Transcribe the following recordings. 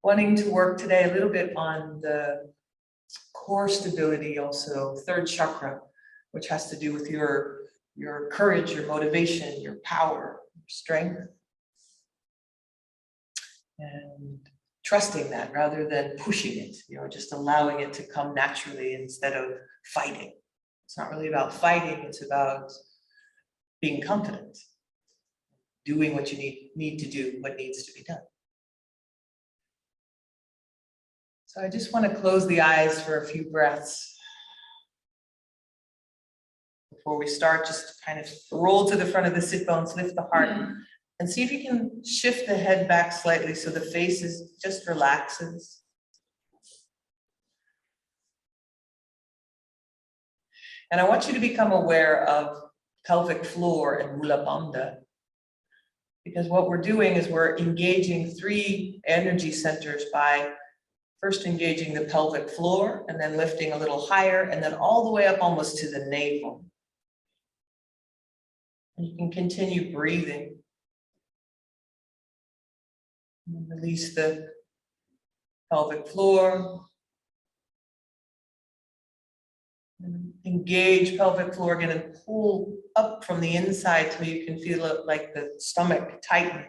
wanting to work today a little bit on the core stability, also third chakra, which has to do with your courage, your motivation, your power, your strength. And trusting that rather than pushing it, just allowing it to come naturally instead of fighting. It's not really about fighting, it's about being confident, doing what you need to do, what needs to be done. So I just want to close the eyes for a few breaths. Before we start, just kind of roll to the front of the sit bones, lift the heart, and see if you can shift the head back slightly so the face just relaxes. And I want you to become aware of pelvic floor and Mula Bandha, because what we're doing is we're engaging 3 energy centers by first engaging the pelvic floor and then lifting a little higher and then all the way up almost to the navel. And you can continue breathing. And release the pelvic floor. And engage pelvic floor again and pull up from the inside till you can feel it like the stomach tighten.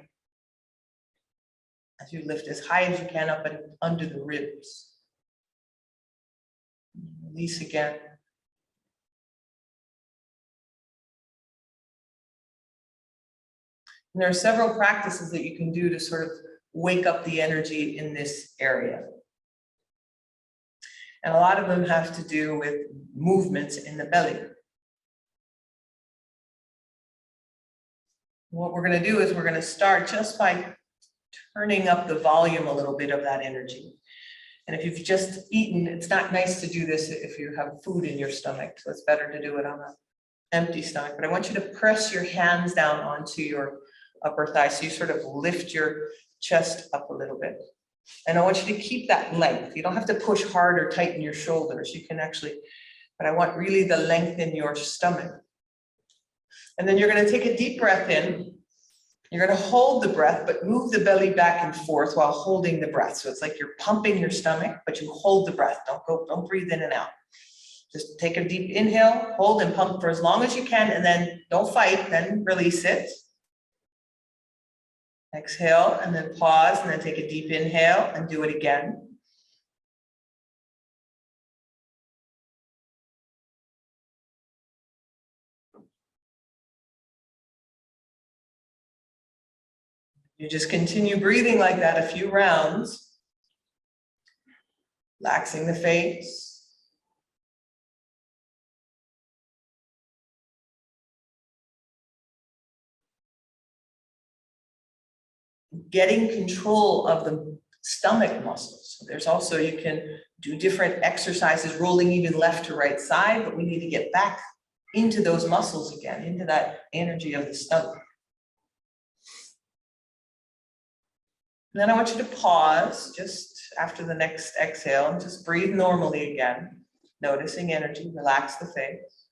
As you lift as high as you can up and under the ribs. Release again. And there are several practices that you can do to sort of wake up the energy in this area. And a lot of them have to do with movements in the belly. What we're going to do is we're going to start just by turning up the volume a little bit of that energy. And if you've just eaten, it's not nice to do this if you have food in your stomach. So it's better to do it on an empty stomach. But I want you to press your hands down onto your upper thigh. So you sort of lift your chest up a little bit. And I want you to keep that length. You don't have to push hard or tighten your shoulders. You can actually, but I want really the length in your stomach. And then you're going to take a deep breath in. You're going to hold the breath, but move the belly back and forth while holding the breath. So it's like you're pumping your stomach, but you hold the breath. Don't breathe in and out. Just take a deep inhale, hold and pump for as long as you can, and then don't fight, then release it. Exhale, and then pause, and then take a deep inhale and do it again. You just continue breathing like that a few rounds, relaxing the face. Getting control of the stomach muscles. So there's also, you can do different exercises, rolling even left to right side, but we need to get back into those muscles again, into that energy of the stomach. And then I want you to pause just after the next exhale and just breathe normally again, noticing energy, relax the face.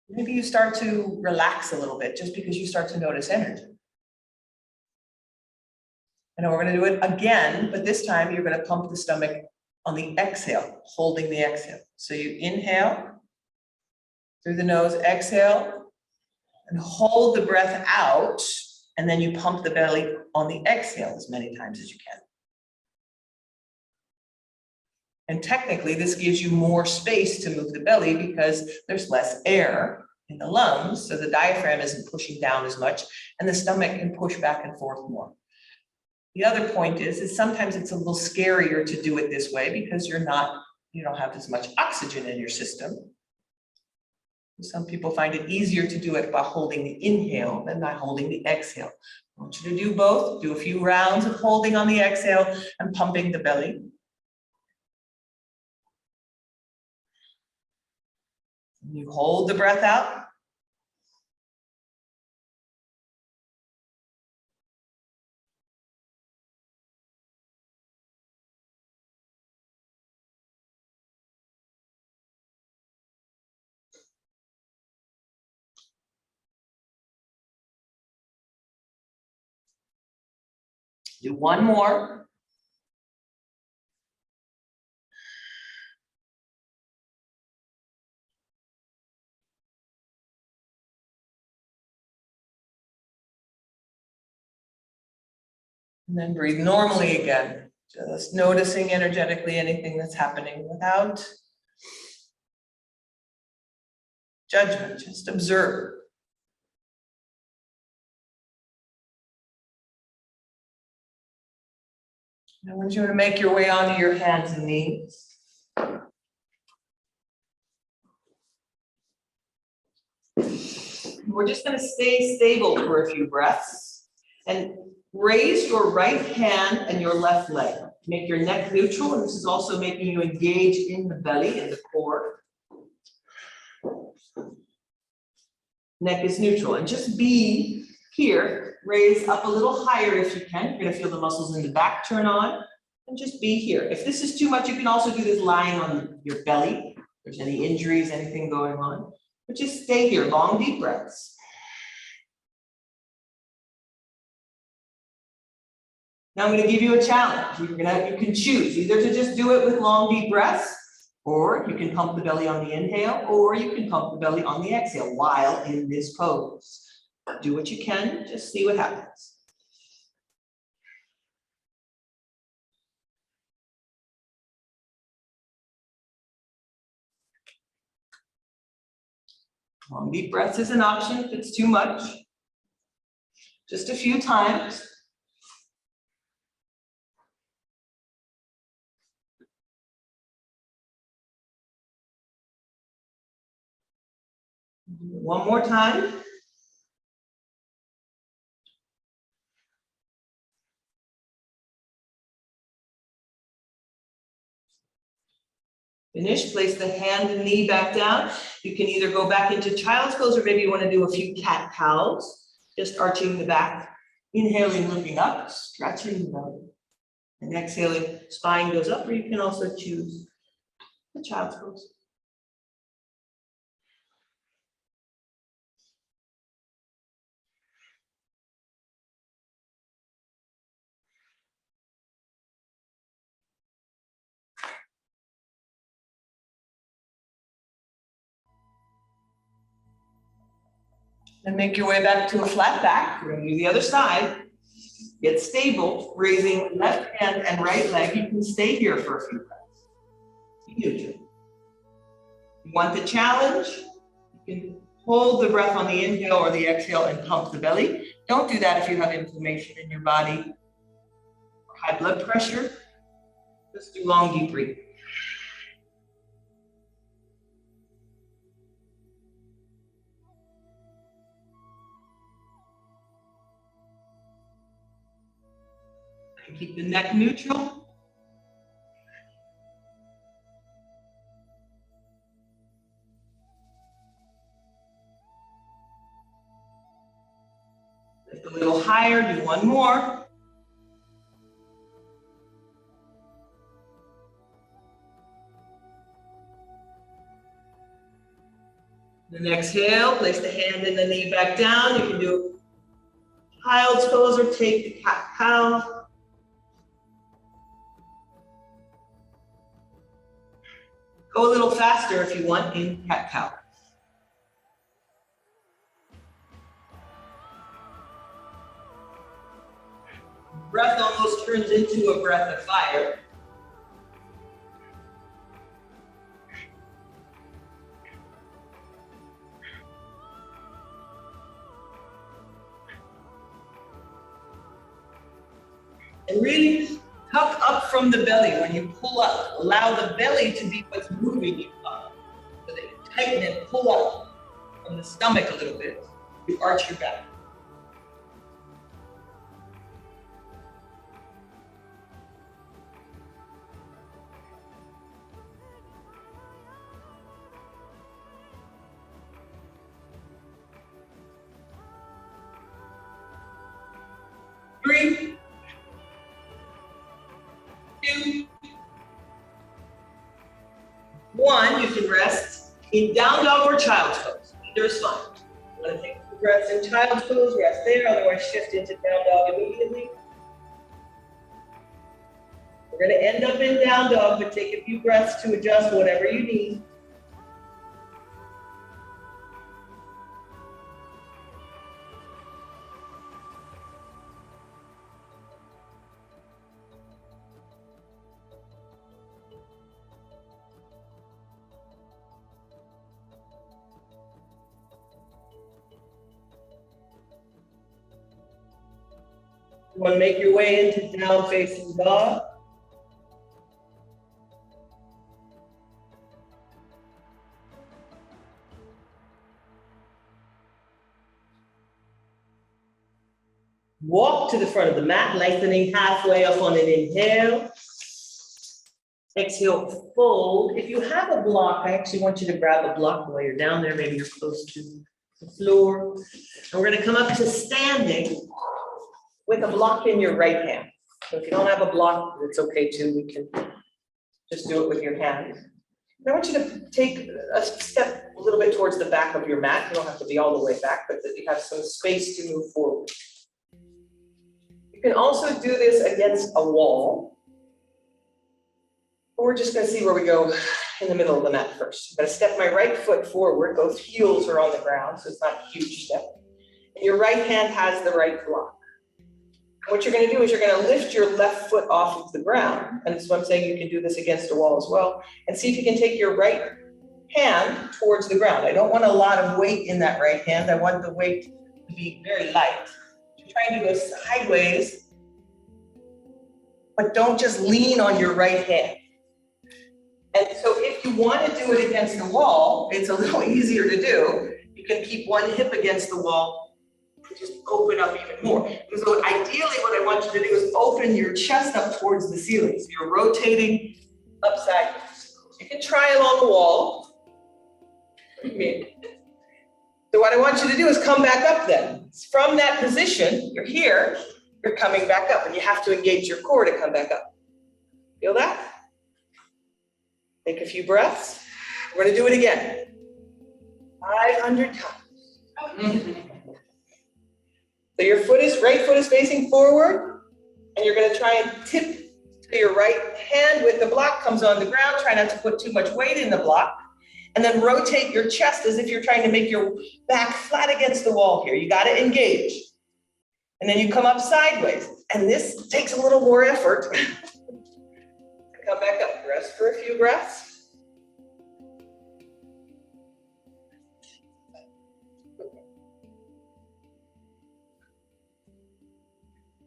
Maybe you start to relax a little bit just because you start to notice energy. And we're going to do it again, but this time you're going to pump the stomach on the exhale, holding the exhale. So you inhale through the nose, exhale, and hold the breath out. And then you pump the belly on the exhale as many times as you can. And technically, this gives you more space to move the belly because there's less air in the lungs, so the diaphragm isn't pushing down as much, and the stomach can push back and forth more. The other point is sometimes it's a little scarier to do it this way because you don't have as much oxygen in your system. Some people find it easier to do it by holding the inhale than by holding the exhale. I want you to do both. Do a few rounds of holding on the exhale and pumping the belly. You hold the breath out. Do one more. And then breathe normally again, just noticing energetically anything that's happening without judgment, just observe. I want you to make your way onto your hands and knees. We're just going to stay stable for a few breaths and raise your right hand and your left leg. Make your neck neutral, and this is also making you engage in the belly and the core. Neck is neutral, and just be here. Raise up a little higher if you can. You're going to feel the muscles in the back turn on, and just be here. If this is too much, you can also do this lying on your belly. If there's any injuries, anything going on, but just stay here. Long, deep breaths. Now I'm going to give you a challenge. You can choose either to just do it with long, deep breaths, or you can pump the belly on the inhale, or you can pump the belly on the exhale while in this pose. Do what you can, just see what happens. Long, deep breaths is an option if it's too much. Just a few times. One more time. Finish, place the hand and knee back down. You can either go back into child's pose, or maybe you want to do a few cat-cows, just arching the back. Inhaling, looking up, stretching the belly. And exhaling, spine goes up, or you can also choose the child's pose. And make your way back to a flat back. We're going to do the other side. Get stable, raising left hand and right leg. You can stay here for a few breaths. Be neutral. You want the challenge? You can hold the breath on the inhale or the exhale and pump the belly. Don't do that if you have inflammation in your body or high blood pressure. Just do long, deep breathing. Keep the neck neutral. Lift a little higher, do one more. Then exhale, place the hand and the knee back down. You can do child's pose or take the cat-cow. Go a little faster if you want in cat-cow. Breath almost turns into a breath of fire. And really tuck up from the belly when you pull up. Allow the belly to be what's moving you up. So that you tighten and pull up from the stomach a little bit. You arch your back. Three, 2, 1, you can rest in down dog or child's pose. Either is fine. You want to take the breaths in child's pose, rest there, otherwise shift into down dog immediately. We're gonna end up in down dog, but take a few breaths to adjust whatever you need. You want to make your way into down facing dog. Walk to the front of the mat, lengthening halfway up on an inhale. Exhale, fold. If you have a block, I actually want you to grab a block while you're down there. Maybe you're close to the floor. And we're going to come up to standing with a block in your right hand. So if you don't have a block, it's okay too. We can just do it with your hand. And I want you to take a step a little bit towards the back of your mat. You don't have to be all the way back, but that you have some space to move forward. You can also do this against a wall. We're just going to see where we go in the middle of the mat first. I'm going to step my right foot forward. Both heels are on the ground, so it's not a huge step. And your right hand has the right block. What you're going to do is you're going to lift your left foot off of the ground. And that's what I'm saying, you can do this against a wall as well. And see if you can take your right hand towards the ground. I don't want a lot of weight in that right hand. I want the weight to be very light. You're trying to go sideways, but don't just lean on your right hand. And so if you want to do it against the wall, it's a little easier to do. You can keep one hip against the wall and just open up even more. And so ideally what I want you to do is open your chest up towards the ceiling. So you're rotating upside. You can try along the wall. So what I want you to do is come back up then. From that position, you're here, you're coming back up, and you have to engage your core to come back up. Feel that? Take a few breaths. We're going to do it again. 500 times. So your right foot is facing forward, and you're going to try and tip to your right hand with the block comes on the ground. Try not to put too much weight in the block. And then rotate your chest as if you're trying to make your back flat against the wall here. You got to engage. And then you come up sideways. And this takes a little more effort. Come back up, rest for a few breaths.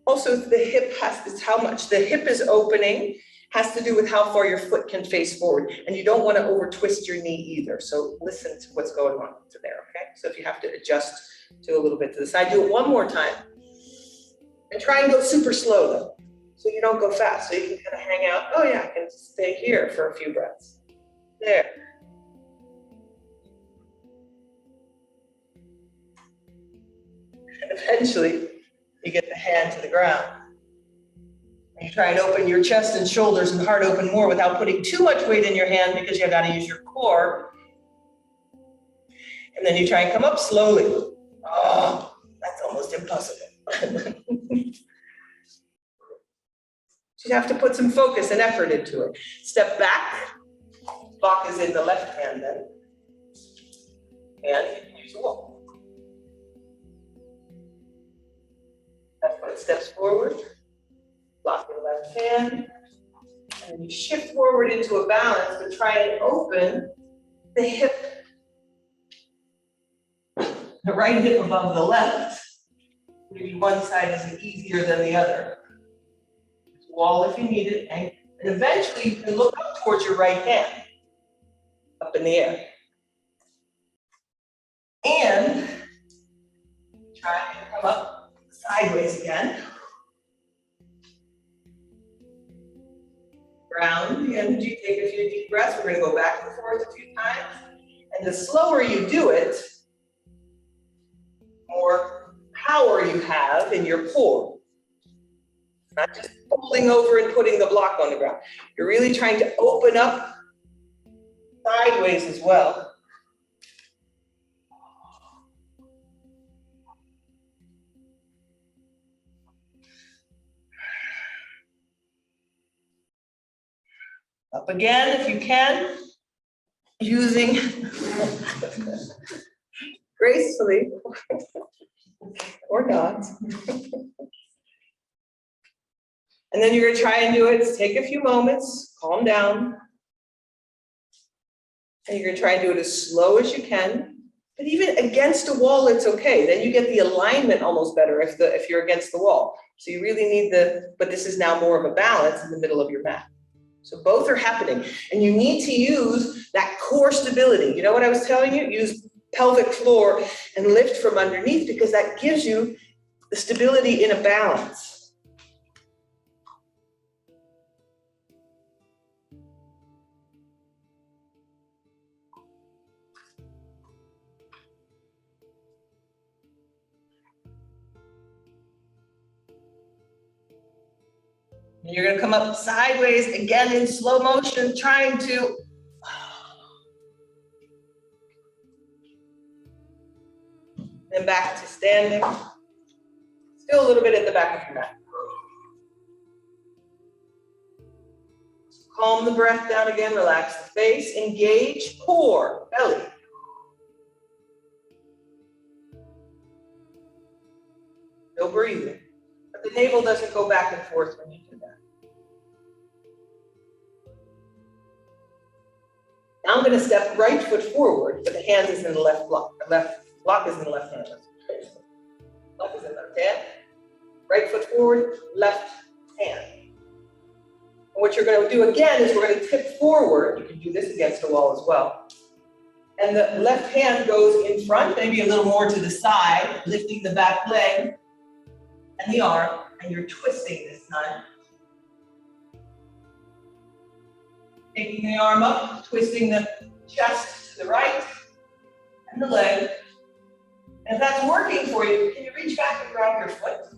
Also, the hip it's how much the hip is opening has to do with how far your foot can face forward. And you don't want to over twist your knee either. So listen to what's going on to there, okay? So if you have to adjust to a little bit to the side, do it one more time. And try and go super slow though. So you don't go fast, so you can kind of hang out. Oh yeah, I can stay here for a few breaths. There. And eventually, you get the hand to the ground. And you try and open your chest and shoulders and heart open more without putting too much weight in your hand because you've got to use your core. And then you try and come up slowly. Oh, that's almost impossible. You have to put some focus and effort into it. Step back. Block is in the left hand then. And you can use a wall. Left foot steps forward. Block in the left hand. And then you shift forward into a balance, but try and open the hip. The right hip above the left. Maybe one side is easier than the other. Wall if you need it, and eventually you can look up towards your right hand, up in the air. And try and come up sideways again. Ground the energy, take a few deep breaths. We're going to go back and forth a few times. And the slower you do it, more power you have in your core. Not just folding over and putting the block on the ground. You're really trying to open up sideways as well. Up again if you can, using gracefully or not. And then you're gonna try and do it, take a few moments, calm down. And you're gonna try and do it as slow as you can. But even against a wall, it's okay. Then you get the alignment almost better if you're against the wall. So you really need but this is now more of a balance in the middle of your mat. So both are happening. And you need to use that core stability. You know what I was telling you? Use pelvic floor and lift from underneath, because that gives you the stability in a balance. And you're gonna come up sideways again in slow motion, trying to then back to standing. Still a little bit at the back of your mat. Calm the breath down again, relax the face, engage core, belly. No breathing, but the navel doesn't go back and forth when you do that. Now I'm going to step right foot forward, but the hand is in the left block. The left block is in the left hand. Block is in the left hand. Right foot forward, left hand. And what you're going to do again is we're going to tip forward. You can do this against a wall as well. And the left hand goes in front, maybe a little more to the side, lifting the back leg and the arm, and you're twisting this time. Taking the arm up, twisting the chest to the right and the leg. And if that's working for you, can you reach back and grab your foot?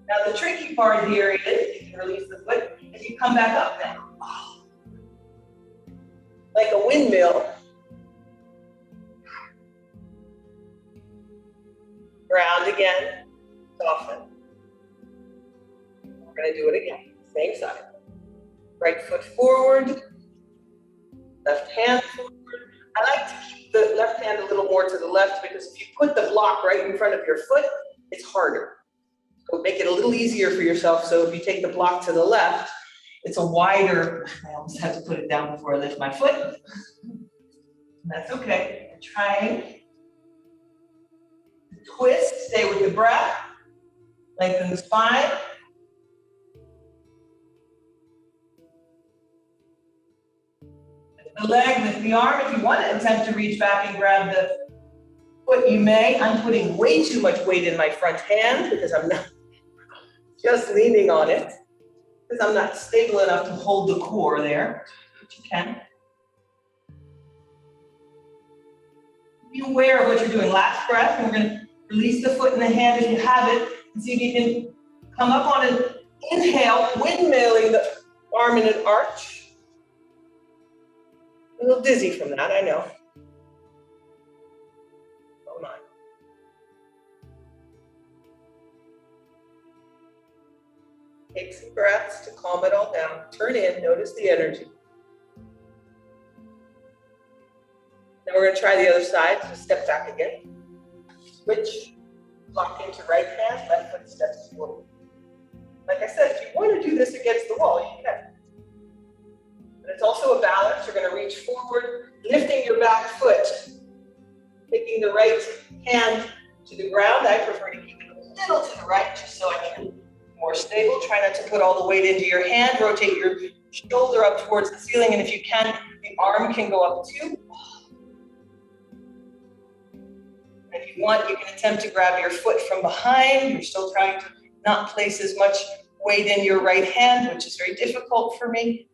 Now the tricky part here is you can release the foot as you come back up now. Like a windmill. Ground again, soften. We're going to do it again, same side. Right foot forward, left hand forward. I like to keep the left hand a little more to the left, because if you put the block right in front of your foot, it's harder. So make it a little easier for yourself. So if you take the block to the left, it's a wider, I almost have to put it down before I lift my foot. That's okay. And trying. Twist, stay with the breath. Lengthen the spine. Lift the leg, lift the arm. If you want to attempt to reach back and grab the foot, you may. I'm putting way too much weight in my front hand because I'm not just leaning on it, because I'm not stable enough to hold the core there, but you can. Be aware of what you're doing. Last breath, and we're going to release the foot and the hand if you have it, and see if you can come up on an inhale, windmilling the arm in an arch. A little dizzy from that, I know. Oh my. Take some breaths to calm it all down. Turn in, notice the energy. Then we're going to try the other side, so step back again. Switch, lock into right hand, left foot steps forward. Like I said, if you want to do this against the wall, you can. But it's also a balance. You're going to reach forward, lifting your back foot, taking the right hand to the ground. I prefer to keep it a little to the right, just so I can be more stable. Try not to put all the weight into your hand. Rotate your shoulder up towards the ceiling, and if you can, the arm can go up too. If you want, you can attempt to grab your foot from behind. You're still trying to not place as much weight in your right hand, which is very difficult for me.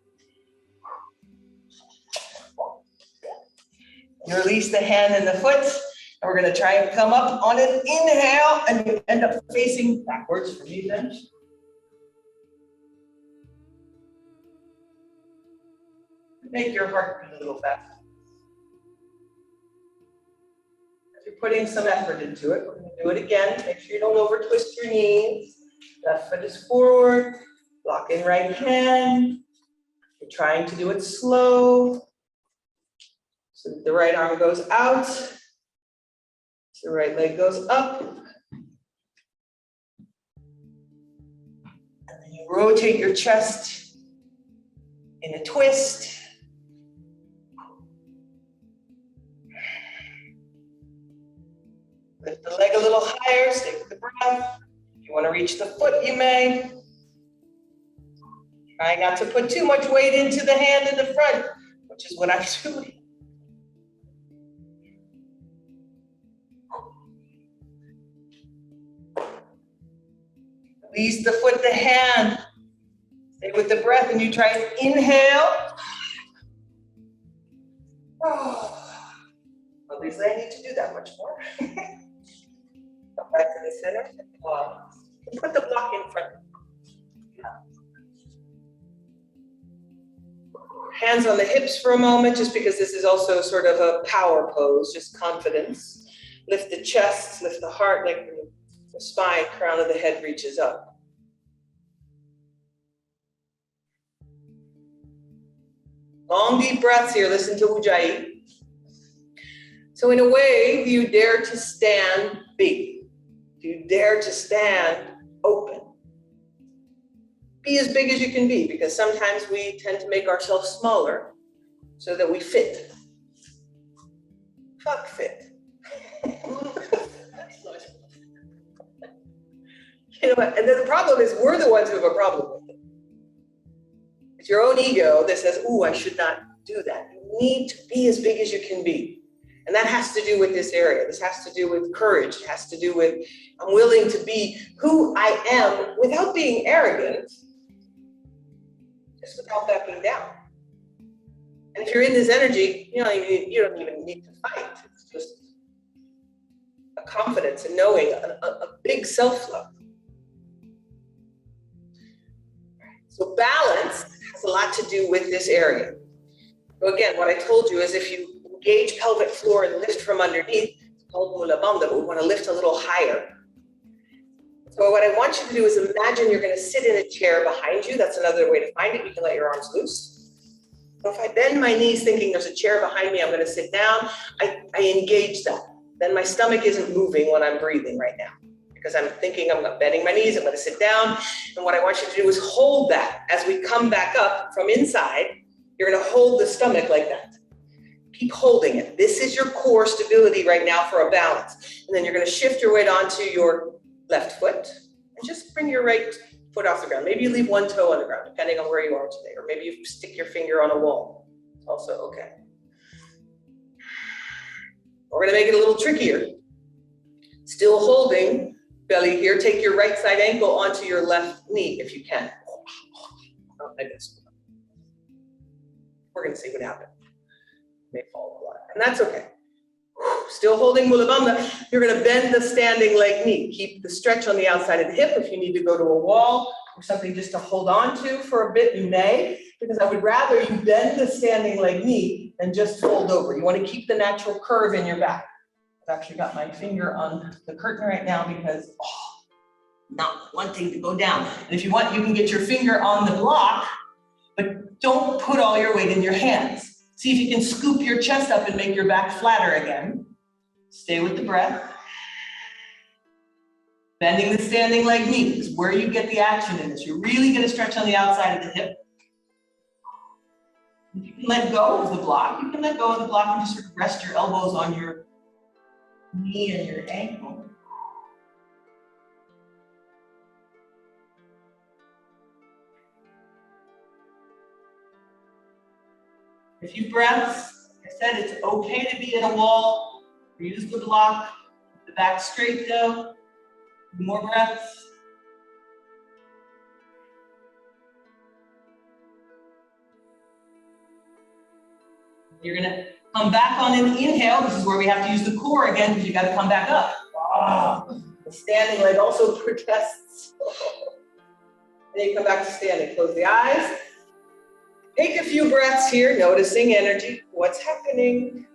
You release the hand and the foot, and we're going to try and come up on an inhale, and you end up facing backwards for me then. Make your heart beat a little faster. you're putting some effort into it. We're going to do it again. Make sure you don't over twist your knees. Left foot is forward. Block in right hand. You're trying to do it slow. So that the right arm goes out. So the right leg goes up. And then you rotate your chest in a twist. Lift the leg a little higher, stay with the breath. If you want to reach the foot, you may. Try not to put too much weight into the hand in the front, which is what I'm doing. Release the foot, the hand. Stay with the breath, and you try and inhale. Oh. Obviously, I need to do that much more. Come back to the center. Put the block in front. Hands on the hips for a moment, just because this is also sort of a power pose, just confidence. Lift the chest, lift the heart, like the spine, crown of the head reaches up. Long, deep breaths here. Listen to Ujjayi. So in a way, do you dare to stand big? Do you dare to stand open? Be as big as you can be, because sometimes we tend to make ourselves smaller so that we fit. Fuck fit. You know what? And then the problem is we're the ones who have a problem with it. It's your own ego that says, ooh, I should not do that. You need to be as big as you can be. And that has to do with this area. This has to do with courage. It has to do with, I'm willing to be who I am without being arrogant, just without backing down. And if you're in this energy, you don't even need to fight. It's just a confidence and knowing a big self-love. So balance has a lot to do with this area. So again, what I told you is if you engage pelvic floor and lift from underneath, it's called mula bandha, but we want to lift a little higher. So what I want you to do is imagine you're going to sit in a chair behind you. That's another way to find it. You can let your arms loose. So if I bend my knees thinking there's a chair behind me, I'm going to sit down, I engage that. Then my stomach isn't moving when I'm breathing right now, because I'm thinking I'm bending my knees, I'm going to sit down. And what I want you to do is hold that. As we come back up from inside, you're going to hold the stomach like that. Keep holding it. This is your core stability right now for a balance. And then you're going to shift your weight onto your left foot and just bring your right foot off the ground. Maybe you leave one toe on the ground, depending on where you are today. Or maybe you stick your finger on a wall. It's also okay. We're going to make it a little trickier. Still holding belly here. Take your right side ankle onto your left knee if you can. Oh, I missed. We're going to see what happens. May fall a lot, and that's okay. Still holding mula bandha. You're going to bend the standing leg knee. Keep the stretch on the outside of the hip. If you need to go to a wall or something just to hold on to for a bit, you may, because I would rather you bend the standing leg knee than just fold over. You want to keep the natural curve in your back. I've actually got my finger on the curtain right now because not wanting to go down. And if you want, you can get your finger on the block, but don't put all your weight in your hands. See if you can scoop your chest up and make your back flatter again. Stay with the breath. Bending the standing leg knee is where you get the action in this. You're really going to stretch on the outside of the hip. If you can let go of the block, you can let go of the block and just sort of rest your elbows on your knee and your ankle. A few breaths. Like I said, it's okay to be at a wall. Use the block. The back straight though. More breaths. You're gonna come back on an inhale. This is where we have to use the core again because you got to come back up. The standing leg also protests. And then you come back to standing. Close the eyes. Take a few breaths here, noticing energy. What's happening?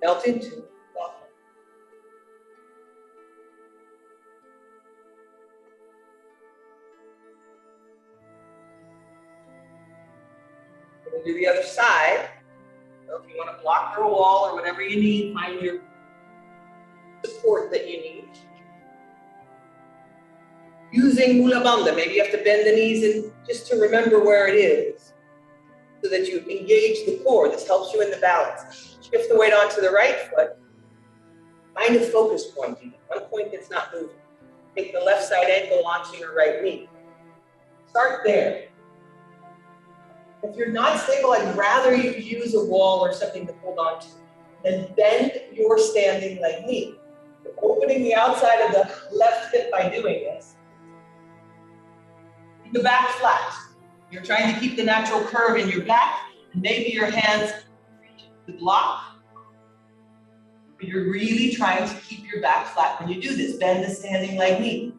Melt into love. We're going to do the other side. So if you want to block your wall or whatever you need, find your support that you need. Using Mula Bandha, maybe you have to bend the knees and just to remember where it is so that you engage the core. This helps you in the balance. Shift the weight onto the right foot. Find a focus point, one point that's not moving. Take the left side ankle onto your right knee. Start there. If you're not stable, I'd rather you use a wall or something to hold on to. Then bend your standing leg knee. You're opening the outside of the left hip by doing this. Keep the back flat. You're trying to keep the natural curve in your back, and maybe your hands reach the block. But you're really trying to keep your back flat when you do this. Bend the standing leg knee.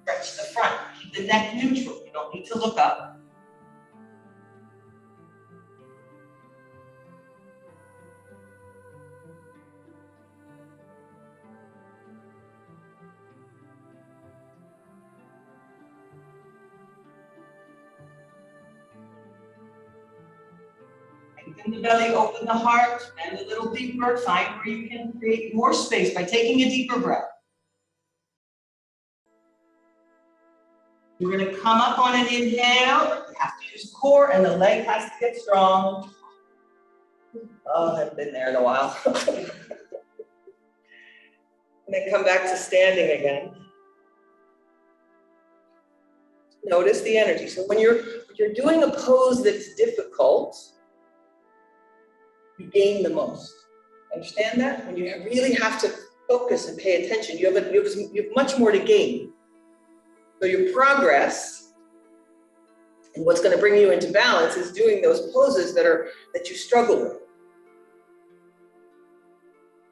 Stretch the front. Keep the neck neutral. You don't need to look up. Lengthen the belly, open the heart, bend a little deeper. Find where you can create more space by taking a deeper breath. You're going to come up on an inhale. You have to use core, and the leg has to get strong. Oh, I haven't been there in a while. And then come back to standing again. Notice the energy. So when you're doing a pose that's difficult, you gain the most. Understand that? When you really have to focus and pay attention, you have much more to gain. So your progress and what's going to bring you into balance is doing those poses that you struggle with.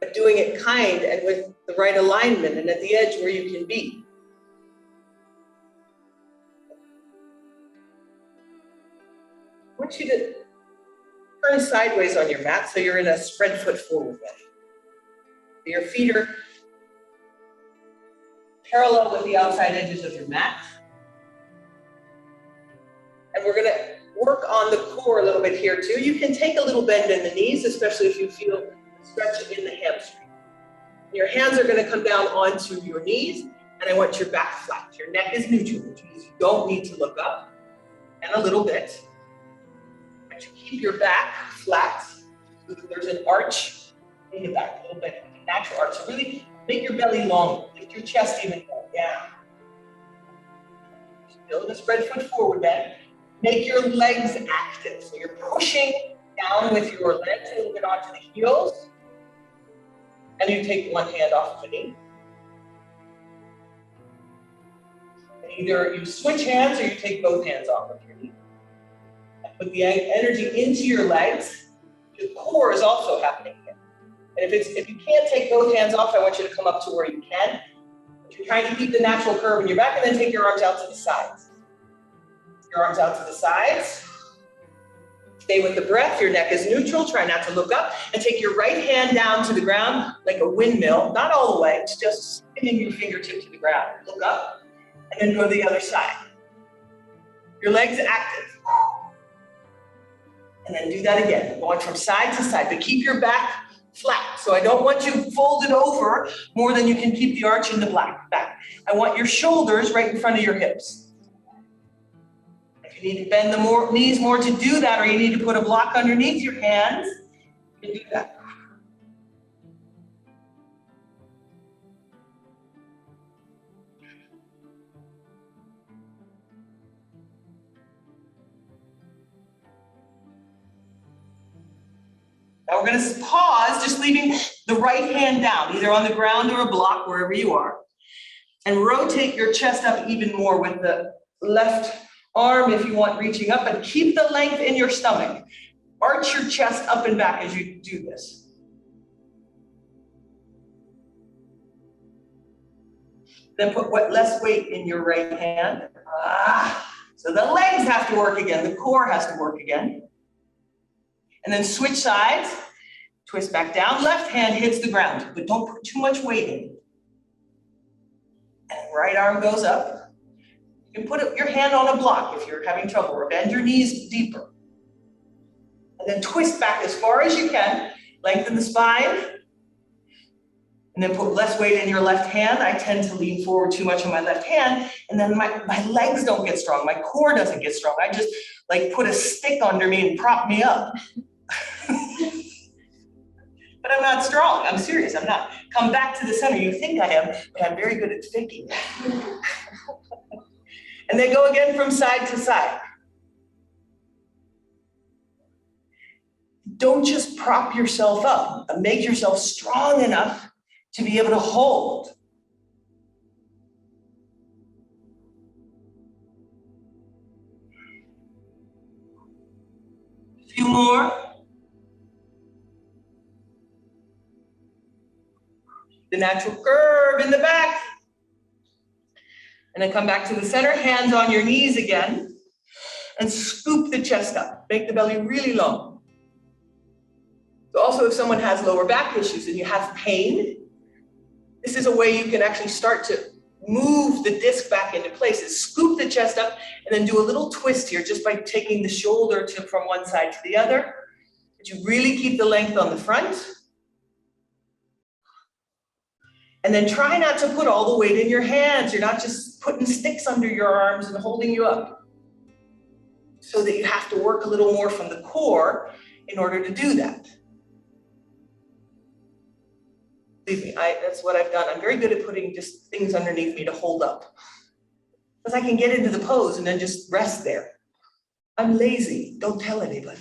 But doing it kind and with the right alignment and at the edge where you can be. I want you to turn sideways on your mat so you're in a spread foot forward bend. Your feet are parallel with the outside edges of your mat. And we're going to work on the core a little bit here too. You can take a little bend in the knees, especially if you feel a stretch in the hamstring. Your hands are going to come down onto your knees, and I want your back flat. Your neck is neutral, which means you don't need to look up, and a little bit. But you keep your back flat so that there's an arch in the back, a little bit, a natural arch. So really make your belly long, lift your chest even more, down. Still in a spread foot forward bend. Make your legs active. So you're pushing down with your legs a little bit onto the heels. And you take one hand off of the knee. And either you switch hands or you take both hands off of your knee. And put the energy into your legs. Your core is also happening here. And if you can't take both hands off, I want you to come up to where you can. But you're trying to keep the natural curve in your back, and then take your arms out to the sides. Your arms out to the sides. Stay with the breath. Your neck is neutral. Try not to look up. And take your right hand down to the ground like a windmill. Not all the way. It's just spinning your fingertip to the ground. Look up. And then go to the other side. Your legs active. And then do that again. Going from side to side. But keep your back flat. So I don't want you folded over more than you can keep the arch in the back. I want your shoulders right in front of your hips. If you need to bend the knees more to do that, or you need to put a block underneath your hands, you can do that. Now we're going to pause, just leaving the right hand down, either on the ground or a block, wherever you are. And rotate your chest up even more with the left arm if you want, reaching up, and keep the length in your stomach. Arch your chest up and back as you do this. Then put less weight in your right hand. So the legs have to work again. The core has to work again. And then switch sides. Twist back down, left hand hits the ground, but don't put too much weight in. And right arm goes up. You can put your hand on a block if you're having trouble, or bend your knees deeper. And then twist back as far as you can, lengthen the spine, and then put less weight in your left hand. I tend to lean forward too much on my left hand, and then my legs don't get strong, my core doesn't get strong. I just like put a stick under me and prop me up. But I'm not strong, I'm serious, I'm not. Come back to the center, you think I am, but I'm very good at faking. And then go again from side to side. Don't just prop yourself up, make yourself strong enough to be able to hold. A few more. The natural curve in the back. And then come back to the center, hands on your knees again, and scoop the chest up. Make the belly really long. So also, if someone has lower back issues and you have pain, this is a way you can actually start to move the disc back into place. Is scoop the chest up and then do a little twist here just by taking the shoulder from one side to the other. But you really keep the length on the front. And then try not to put all the weight in your hands. You're not just putting sticks under your arms and holding you up. So that you have to work a little more from the core in order to do that. Believe me, that's what I've done. I'm very good at putting just things underneath me to hold up. Because I can get into the pose and then just rest there. I'm lazy, don't tell anybody.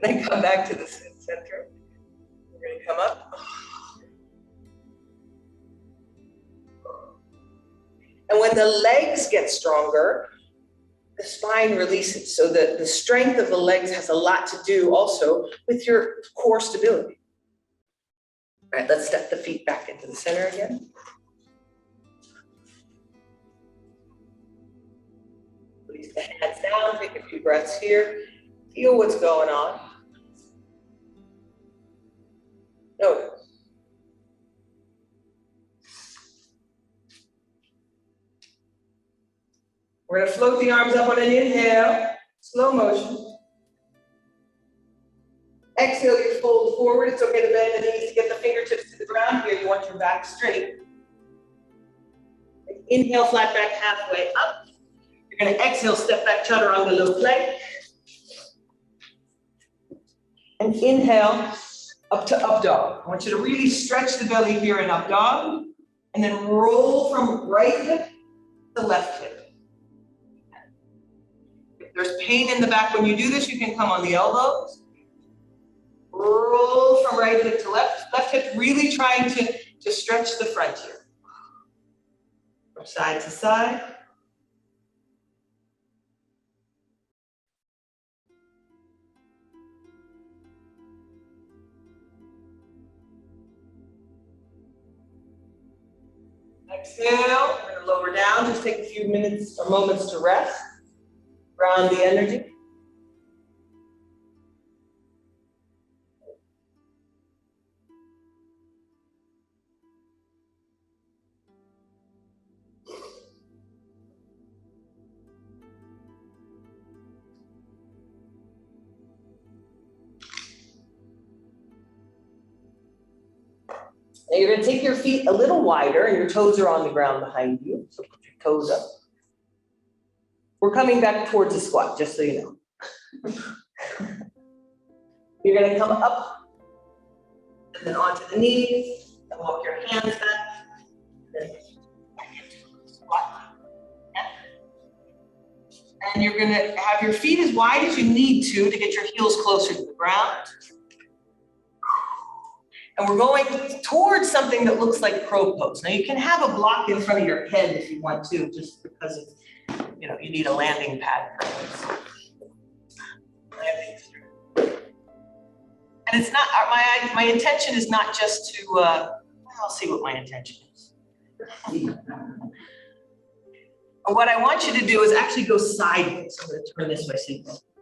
Then come back to the center. We're gonna come up. And when the legs get stronger, the spine releases. So the strength of the legs has a lot to do also with your core stability. All right, let's step the feet back into the center again. Release the hands down, take a few breaths here. Feel what's going on. Notice. We're going to float the arms up on an inhale, slow motion. Exhale, you fold forward. It's okay to bend the knees to get the fingertips to the ground. Here, you want your back straight. Inhale, flat back halfway up. You're going to exhale, step back, chaturanga low plank. And inhale, up to up dog. I want you to really stretch the belly here in up dog. And then roll from right hip to left hip. If there's pain in the back when you do this, you can come on the elbows. Roll from right hip to left hip, really trying to stretch the front here. From side to side. Exhale, we're going to lower down, just take a few minutes or moments to rest. Ground the energy. Now you're going to take your feet a little wider and your toes are on the ground behind you. So put your toes up. We're coming back towards a squat, just so you know. You're going to come up and then onto the knees and walk your hands back. Then back into a squat. And you're going to have your feet as wide as you need to get your heels closer to the ground. And we're going towards something that looks like crow pose. Now you can have a block in front of your head if you want to, just because of, you need a landing pad for this. And it's not, my intention is not just to, I'll see what my intention is. What I want you to do is actually go sideways. I'm going to turn this way so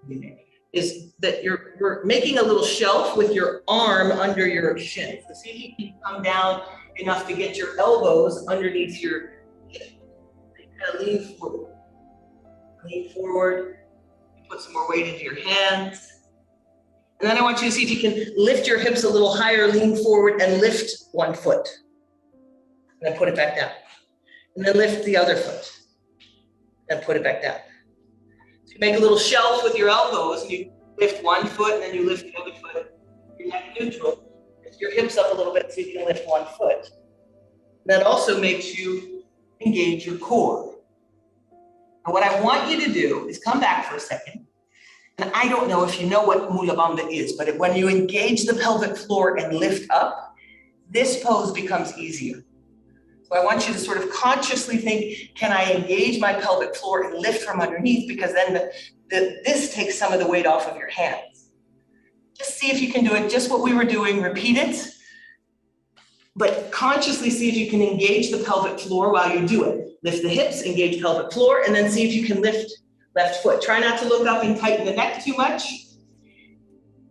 you can is that we're making a little shelf with your arm under your shin. So see if you can come down enough to get your elbows underneath your hip. Kind of lean forward. Lean forward. Put some more weight into your hands. And then I want you to see if you can lift your hips a little higher, lean forward, and lift one foot. And then put it back down. And then lift the other foot. And put it back down. So you make a little shelf with your elbows, and you lift one foot, and then you lift the other foot. You're neck neutral. Lift your hips up a little bit so you can lift one foot. That also makes you engage your core. And what I want you to do is come back for a second. And I don't know if you know what Mula Bandha is, but when you engage the pelvic floor and lift up, this pose becomes easier. So I want you to sort of consciously think, can I engage my pelvic floor and lift from underneath? Because then this takes some of the weight off of your hands. Just see if you can do it, just what we were doing, repeat it. But consciously see if you can engage the pelvic floor while you do it. Lift the hips, engage pelvic floor, and then see if you can lift left foot. Try not to look up and tighten the neck too much.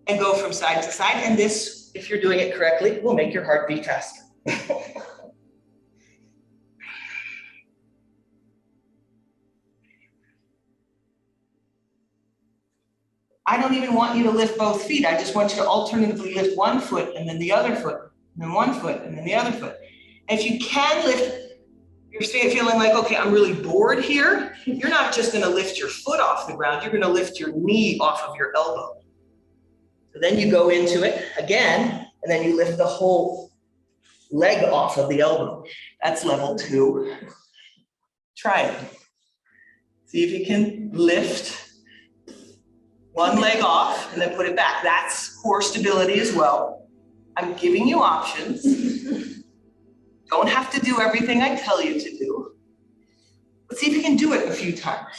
And go from side to side. And this, if you're doing it correctly, will make your heart beat faster. I don't even want you to lift both feet. I just want you to alternatively lift one foot and then the other foot, and then one foot and then the other foot. And if you can lift, you're feeling like, okay, I'm really bored here. You're not just gonna lift your foot off the ground, you're gonna lift your knee off of your elbow. So then you go into it again, and then you lift the whole leg off of the elbow. That's level 2. Try it. See if you can lift one leg off and then put it back. That's core stability as well. I'm giving you options. Don't have to do everything I tell you to do. But see if you can do it a few times.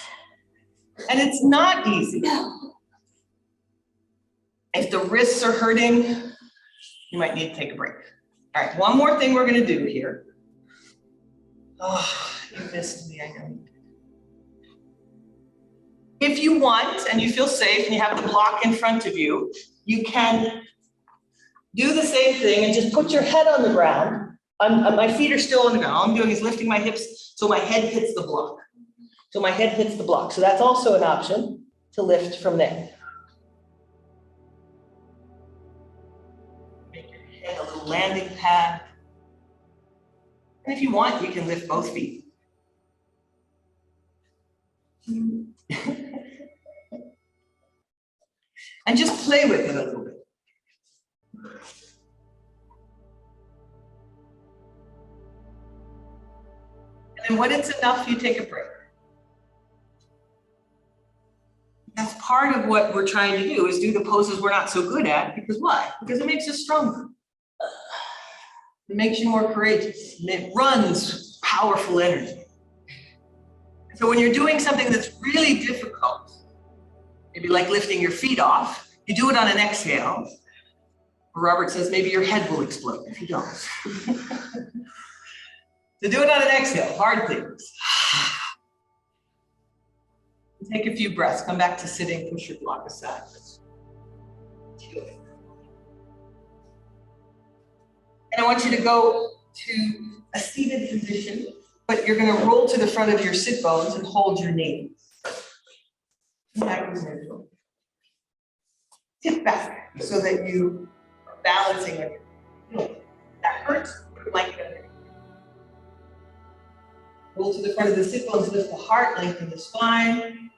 And it's not easy. If the wrists are hurting, you might need to take a break. All right, one more thing we're gonna do here. Oh, you missed me, I know. If you want, and you feel safe, and you have the block in front of you, you can do the same thing and just put your head on the ground. My feet are still on the ground. All I'm doing is lifting my hips so my head hits the block. So my head hits the block. So that's also an option to lift from there. Make your head a little landing pad. And if you want, you can lift both feet. And just play with it a little bit. And when it's enough, you take a break. That's part of what we're trying to do, is do the poses we're not so good at. Because why? Because it makes us stronger. It makes you more courageous. It runs powerful energy. So when you're doing something that's really difficult, maybe like lifting your feet off, you do it on an exhale. Robert says maybe your head will explode if you don't. So do it on an exhale, hard things. Take a few breaths, come back to sitting, push your block aside. And I want you to go to a seated position, but you're gonna roll to the front of your sit bones and hold your knees. Back is neutral. Tip back so that you are balancing on your feet. That hurts, like that. Roll to the front of the sit bones, lift the heart, lengthen the spine.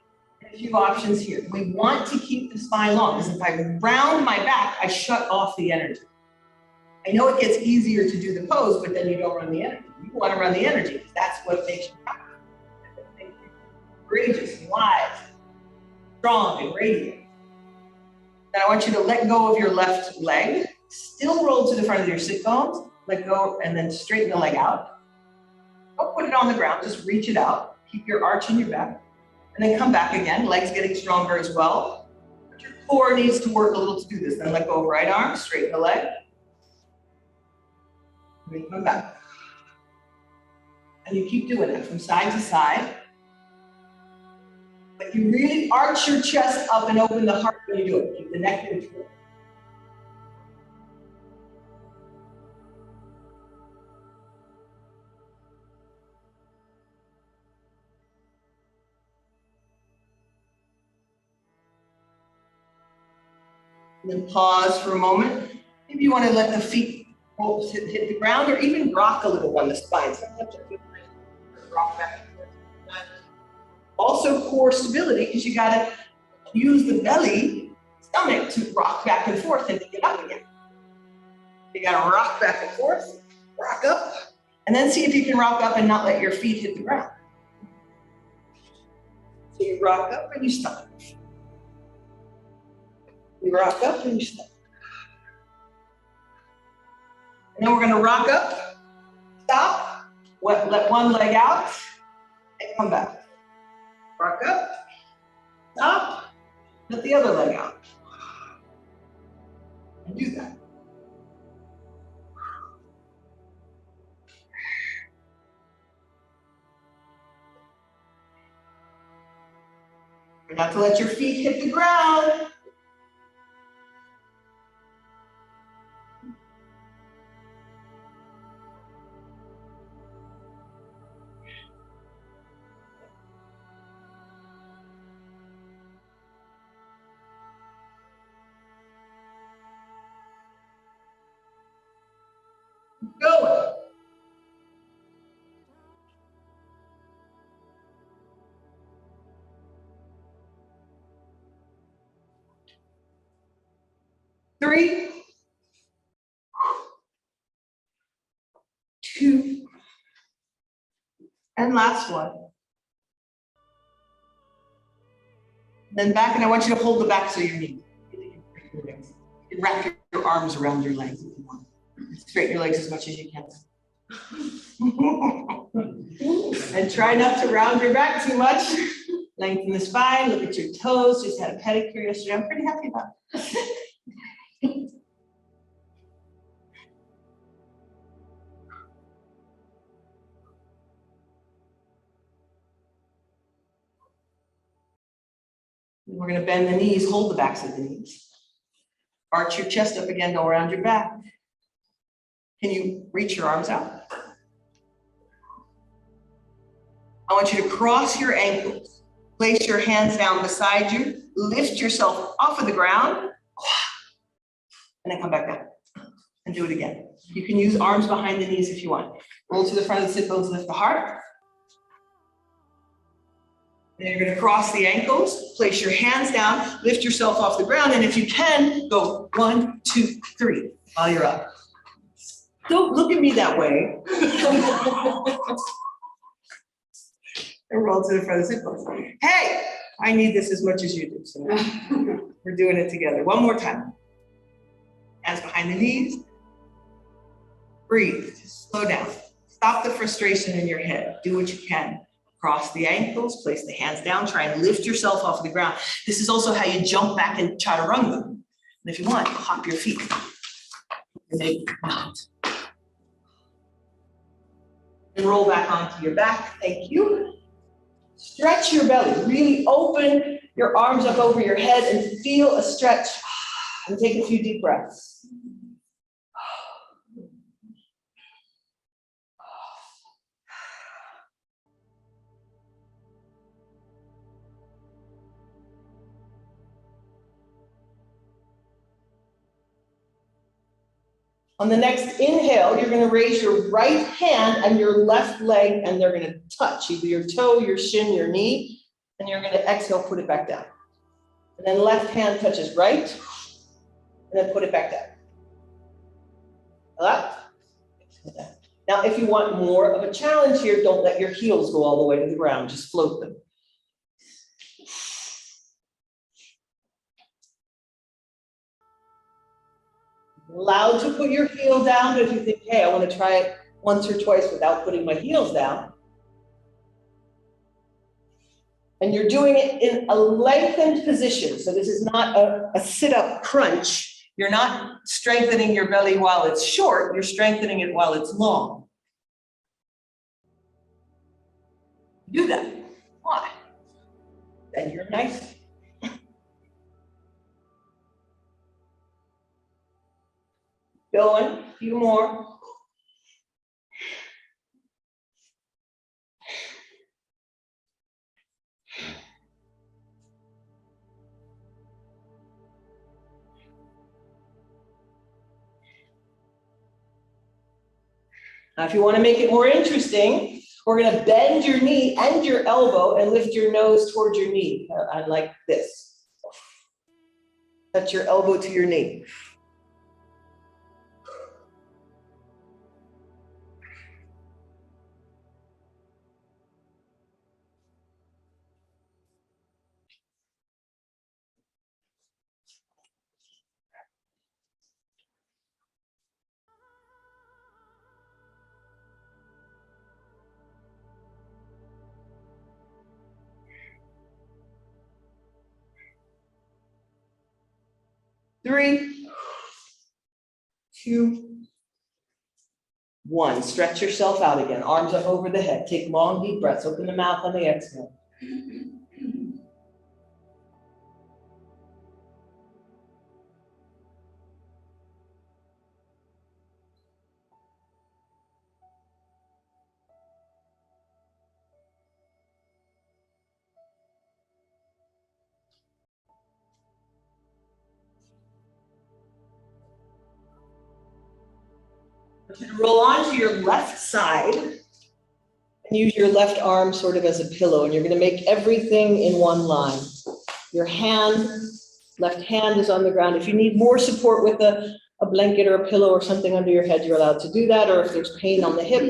And a few options here. We want to keep the spine long, because if I round my back, I shut off the energy. I know it gets easier to do the pose, but then you don't run the energy. You want to run the energy, because that's what makes you happy. Makes you courageous and wise, strong and radiant. Now I want you to let go of your left leg, still roll to the front of your sit bones, let go, and then straighten the leg out. Don't put it on the ground, just reach it out. Keep your arch in your back, and then come back again, legs getting stronger as well. But your core needs to work a little to do this. Then let go of right arm, straighten the leg. And then come back. And you keep doing it from side to side. But you really arch your chest up and open the heart when you do it. Keep the neck neutral. And then pause for a moment. Maybe you want to let the feet hit the ground or even rock a little on the spine. Sometimes I feel like rock back and forth. Also core stability, because you got to use the belly, stomach to rock back and forth and to get up again. You got to rock back and forth, rock up, and then see if you can rock up and not let your feet hit the ground. So you rock up and you stop. You rock up and you stop. And then we're going to rock up, stop, let one leg out, and come back. Rock up, stop, let the other leg out. And do that. Not to let your feet hit the ground. Going. Three, 2, and last one. Then back, and I want you to hold the backs of your knees. You can wrap your arms around your legs if you want. Straighten your legs as much as you can. And try not to round your back too much. Lengthen the spine, look at your toes. Just had a pedicure yesterday. I'm pretty happy about it. We're going to bend the knees, hold the backs of the knees. Arch your chest up again, go around your back. Can you reach your arms out? I want you to cross your ankles. Place your hands down beside you. Lift yourself off of the ground. And then come back down. And do it again. You can use arms behind the knees if you want. Roll to the front of the sit bones, lift the heart. Then you're going to cross the ankles, place your hands down, lift yourself off the ground, and if you can, go 1, 2, 3 while you're up. Don't look at me that way. And roll to the front of the sit bones. Hey, I need this as much as you do, so we're doing it together. One more time. Hands behind the knees. Breathe, slow down. Stop the frustration in your head. Do what you can. Cross the ankles, place the hands down, try and lift yourself off the ground. This is also how you jump back and chaturanga. And if you want, hop your feet. And maybe not. And roll back onto your back. Thank you. Stretch your belly. Really open your arms up over your head and feel a stretch. And take a few deep breaths. On the next inhale, you're going to raise your right hand and your left leg, and they're going to touch either your toe, your shin, your knee, and you're going to exhale, put it back down. And then left hand touches right, and then put it back down. Up. Now, if you want more of a challenge here, don't let your heels go all the way to the ground, just float them. Allowed to put your heel down, but if you think, hey, I want to try it once or twice without putting my heels down. And you're doing it in a lengthened position. So this is not a sit-up crunch. You're not strengthening your belly while it's short, you're strengthening it while it's long. Do that. Why? Bend your knife. Going, a few more. Now, if you want to make it more interesting, we're going to bend your knee and your elbow and lift your nose towards your knee, like this. Touch your elbow to your knee. Three, two, one. Stretch yourself out again. Arms up over the head. Take long, deep breaths. Open the mouth on the exhale. Roll onto your left side and use your left arm sort of as a pillow, and you're going to make everything in one line. Your hand, left hand is on the ground. If you need more support with a blanket or a pillow or something under your head, you're allowed to do that, or if there's pain on the hip,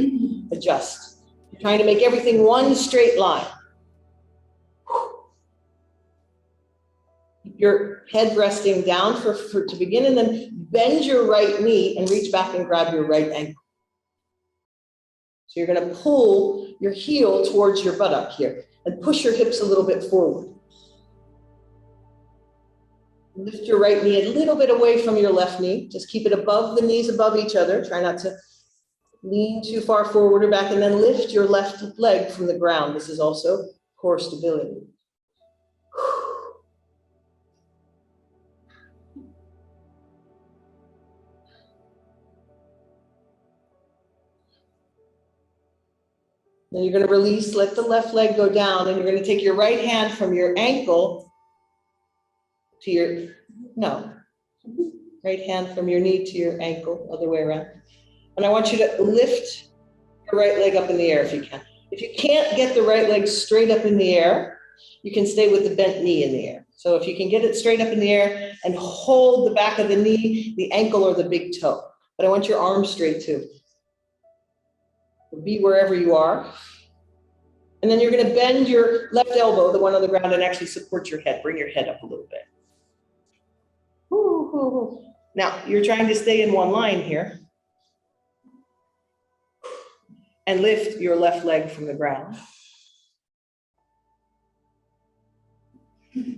adjust. You're trying to make everything one straight line. Keep your head resting down to begin, and then bend your right knee and reach back and grab your right ankle. So you're going to pull your heel towards your buttock here and push your hips a little bit forward. Lift your right knee a little bit away from your left knee. Just keep it above the knees, above each other. Try not to lean too far forward or back, and then lift your left leg from the ground. This is also core stability. Then you're going to release, let the left leg go down, and you're going to take your right hand from your ankle to your, right hand from your knee to your ankle, other way around. And I want you to lift your right leg up in the air if you can. If you can't get the right leg straight up in the air, you can stay with the bent knee in the air. So if you can get it straight up in the air and hold the back of the knee, the ankle, or the big toe. But I want your arms straight too. Be wherever you are. And then you're going to bend your left elbow, the one on the ground, and actually support your head. Bring your head up a little bit. Now, you're trying to stay in one line here. And lift your left leg from the ground. If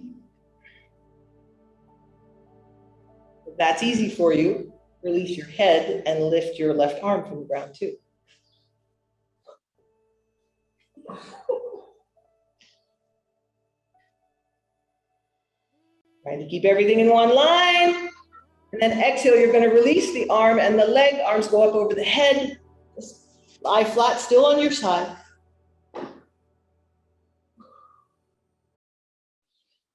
that's easy for you, release your head and lift your left arm from the ground too. Trying to keep everything in one line. And then exhale, you're going to release the arm and the leg. Arms go up over the head. Just lie flat, still on your side.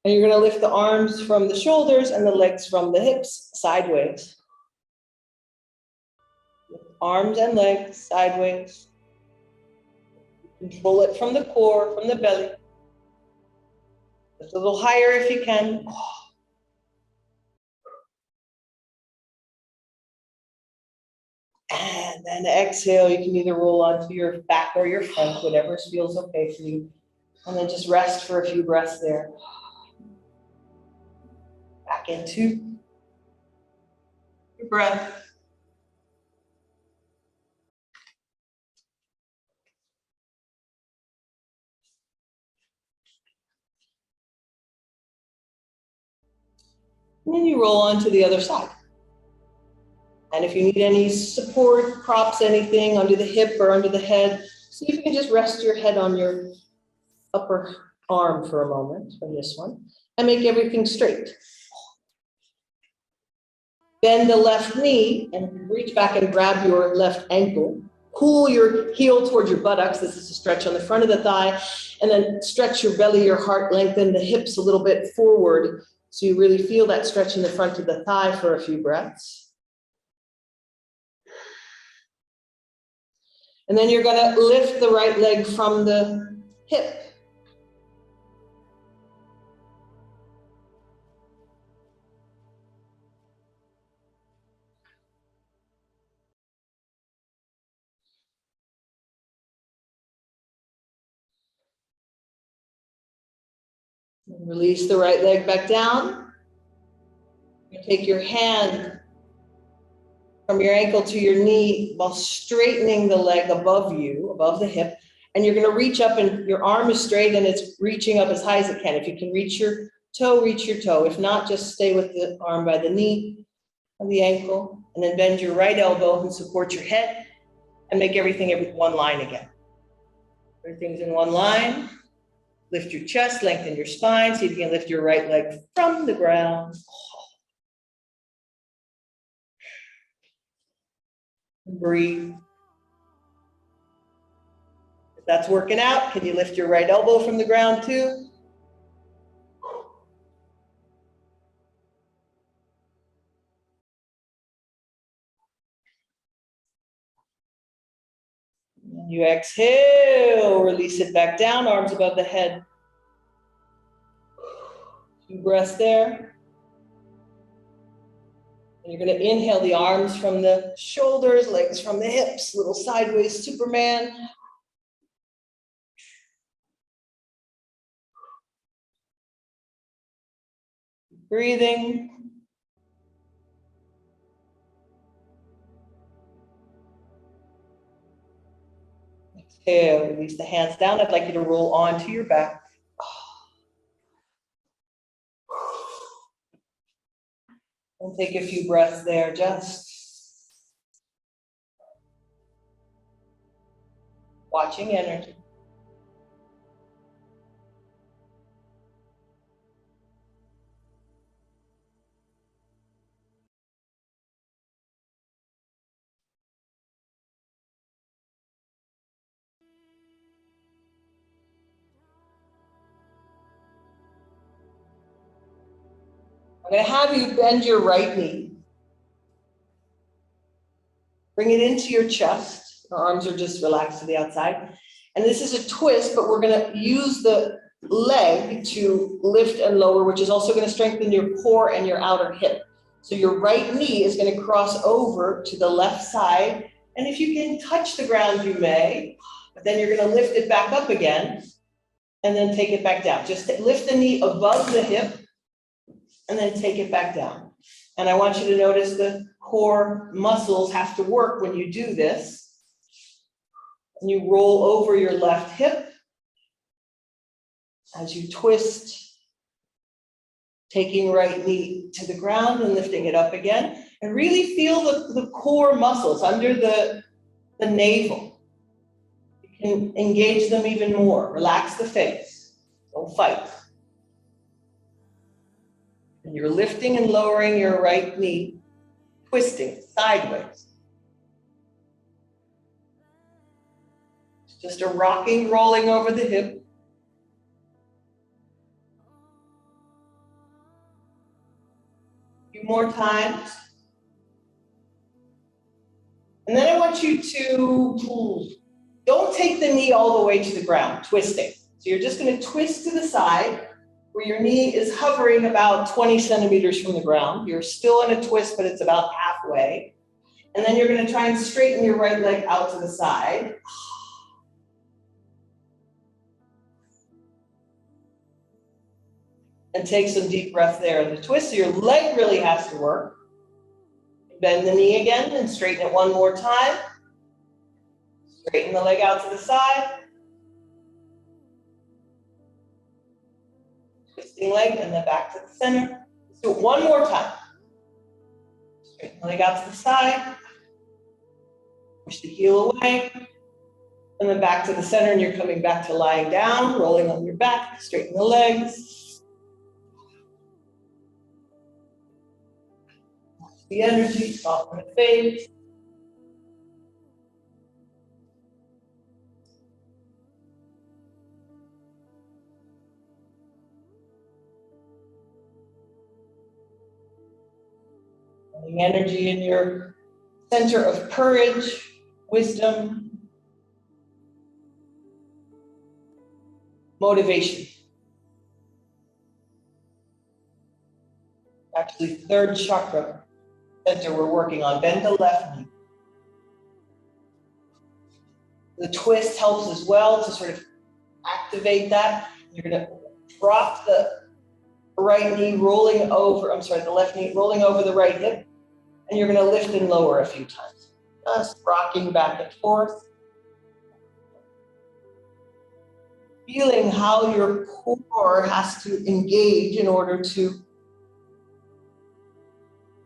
And you're going to lift the arms from the shoulders and the legs from the hips sideways. Arms and legs sideways. Control it from the core, from the belly. Lift a little higher if you can. And then exhale, you can either roll onto your back or your front, whatever feels okay for you. And then just rest for a few breaths there. Back into your breath. And then you roll on to the other side. And if you need any support, props, anything under the hip or under the head, see if you can just rest your head on your upper arm for a moment from this one and make everything straight. Bend the left knee and reach back and grab your left ankle. Pull your heel towards your buttocks. This is a stretch on the front of the thigh. And then stretch your belly, your heart, lengthen the hips a little bit forward. So you really feel that stretch in the front of the thigh for a few breaths. And then you're going to lift the right leg from the hip. Release the right leg back down. You take your hand from your ankle to your knee while straightening the leg above you, above the hip. And you're going to reach up and your arm is straight and it's reaching up as high as it can. If you can reach your toe, reach your toe. If not, just stay with the arm by the knee or the ankle. And then bend your right elbow and support your head and make everything one line again. Everything's in one line. Lift your chest, lengthen your spine. See if you can lift your right leg from the ground. Breathe. If that's working out, can you lift your right elbow from the ground too? And you exhale, release it back down, arms above the head. 2 breaths there. And you're going to inhale the arms from the shoulders, legs from the hips, little sideways Superman. Breathing. Exhale, release the hands down. I'd like you to roll onto your back. And take a few breaths there, just watching energy. I'm going to have you bend your right knee. Bring it into your chest. The arms are just relaxed to the outside. And this is a twist, but we're going to use the leg to lift and lower, which is also going to strengthen your core and your outer hip. So your right knee is going to cross over to the left side. And if you can touch the ground, you may, but then you're going to lift it back up again and then take it back down. Just lift the knee above the hip and then take it back down. And I want you to notice the core muscles have to work when you do this. And you roll over your left hip as you twist, taking right knee to the ground and lifting it up again. And really feel the core muscles under the navel. You can engage them even more. Relax the face. Don't fight. And you're lifting and lowering your right knee, twisting sideways. It's just a rocking, rolling over the hip. A few more times. And then I want you to, don't take the knee all the way to the ground, twisting. So you're just going to twist to the side, where your knee is hovering about 20 centimeters from the ground. You're still in a twist, but it's about halfway. And then you're going to try and straighten your right leg out to the side. And take some deep breath there in the twist. So your leg really has to work. Bend the knee again and straighten it one more time. Straighten the leg out to the side. Twisting leg and then back to the center. Let's do it one more time. Straighten the leg out to the side. Push the heel away. And then back to the center, and you're coming back to lying down, rolling on your back, straighten the legs. The energy, soften the face. The energy in your center of courage, wisdom, motivation. Actually, third chakra center we're working on. Bend the left knee. The twist helps as well to sort of activate that. You're going to drop the right knee rolling over, the left knee rolling over the right hip. And you're going to lift and lower a few times. Just rocking back and forth. Feeling how your core has to engage in order to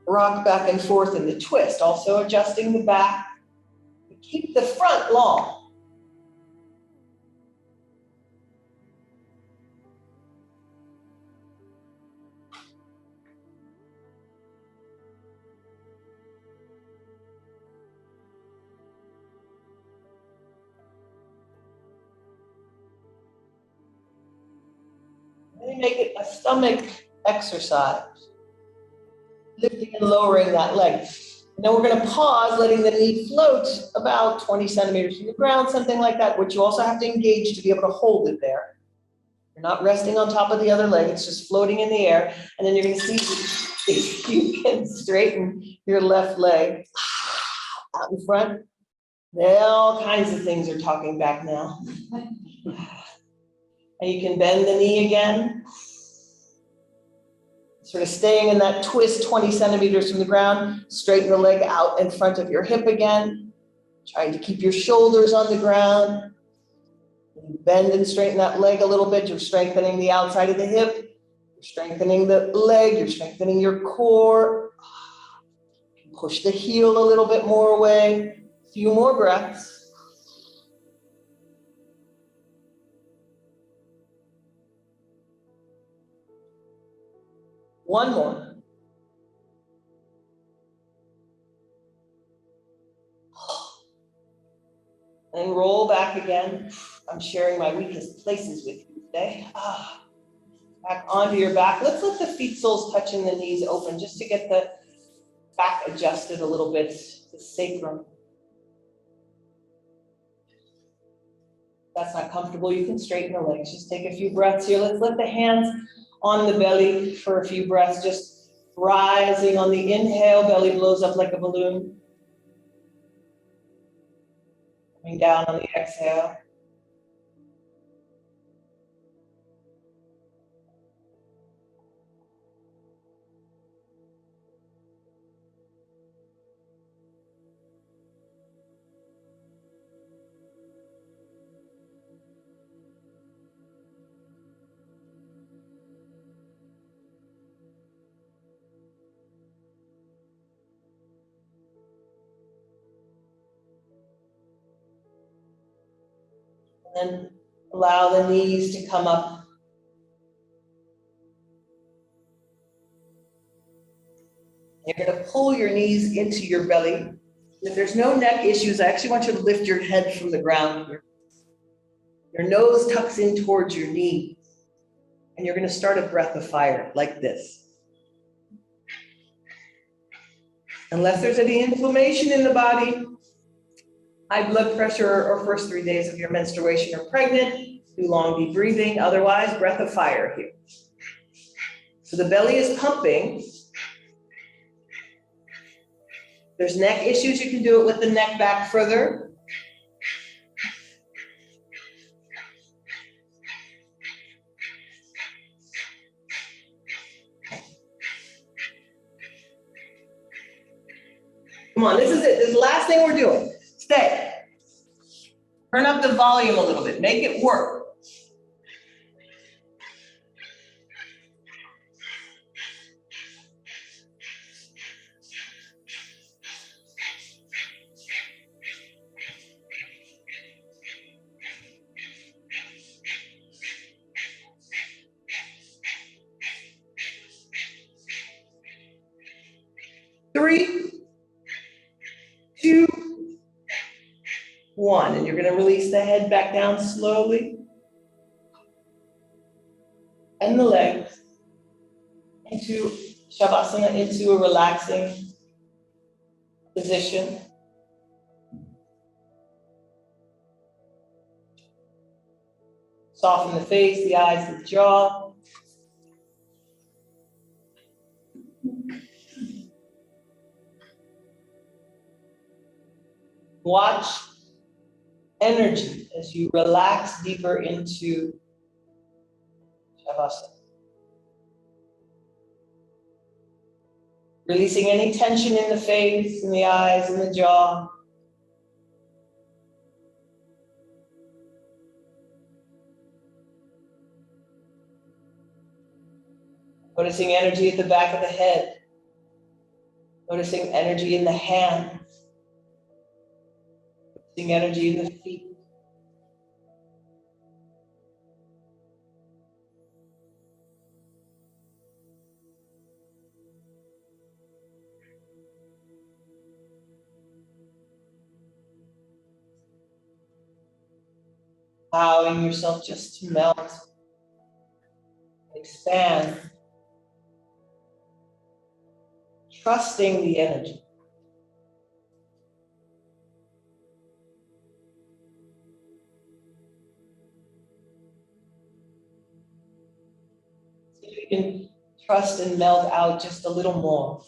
rock back and forth in the twist. Also adjusting the back. Keep the front long. Then make it a stomach exercise. Lifting and lowering that leg. And then we're going to pause, letting the knee float about 20 centimeters from the ground, something like that, which you also have to engage to be able to hold it there. You're not resting on top of the other leg, it's just floating in the air. And then you're going to see if you can straighten your left leg out in front. All kinds of things are talking back now. And you can bend the knee again. Sort of staying in that twist 20 centimeters from the ground. Straighten the leg out in front of your hip again. Trying to keep your shoulders on the ground. Bend and straighten that leg a little bit. You're strengthening the outside of the hip. You're strengthening the leg. You're strengthening your core. Push the heel a little bit more away. A few more breaths. One more. And roll back again. I'm sharing my weakest places with you today. Back onto your back. Let's let the feet soles touching the knees open just to get the back adjusted a little bit, the sacrum. If that's not comfortable, you can straighten the legs. Just take a few breaths here. Let's let the hands on the belly for a few breaths. Just rising on the inhale, belly blows up like a balloon. Coming down on the exhale. And then allow the knees to come up. You're going to pull your knees into your belly. If there's no neck issues, I actually want you to lift your head from the ground here. Your nose tucks in towards your knee. And you're going to start a breath of fire like this. Unless there's any inflammation in the body, high blood pressure, or first 3 days of your menstruation or pregnant, do long deep breathing. Otherwise, breath of fire here. So the belly is pumping. There's neck issues, you can do it with the neck back further. Come on, this is it. This is the last thing we're doing. Stay. Turn up the volume a little bit. Make it work. 1, and you're going to release the head back down slowly. And the legs into Shavasana, into a relaxing position. Soften the face, the eyes, the jaw. Watch energy as you relax deeper into Shavasana. Releasing any tension in the face, in the eyes, in the jaw. Noticing energy at the back of the head. Noticing energy in the hands. Noticing energy in the feet. Allowing yourself just to melt, expand, trusting the energy. See if you can trust and melt out just a little more.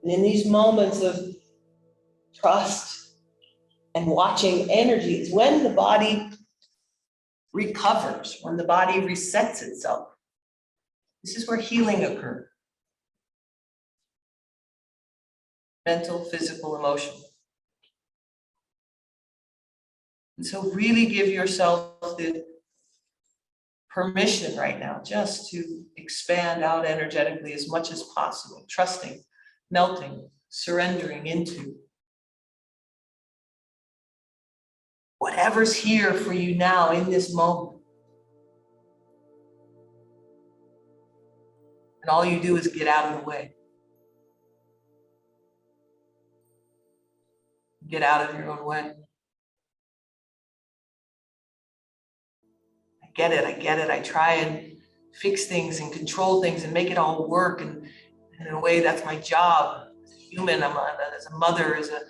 And in these moments of trust and watching energy is when the body recovers, when the body resets itself. This is where healing occurs. Mental, physical, emotional. And so really give yourself the permission right now just to expand out energetically as much as possible, trusting, melting, surrendering into whatever's here for you now in this moment. And all you do is get out of the way. Get out of your own way. I get it. I try and fix things and control things and make it all work. And in a way, that's my job. As a human, as a mother, as a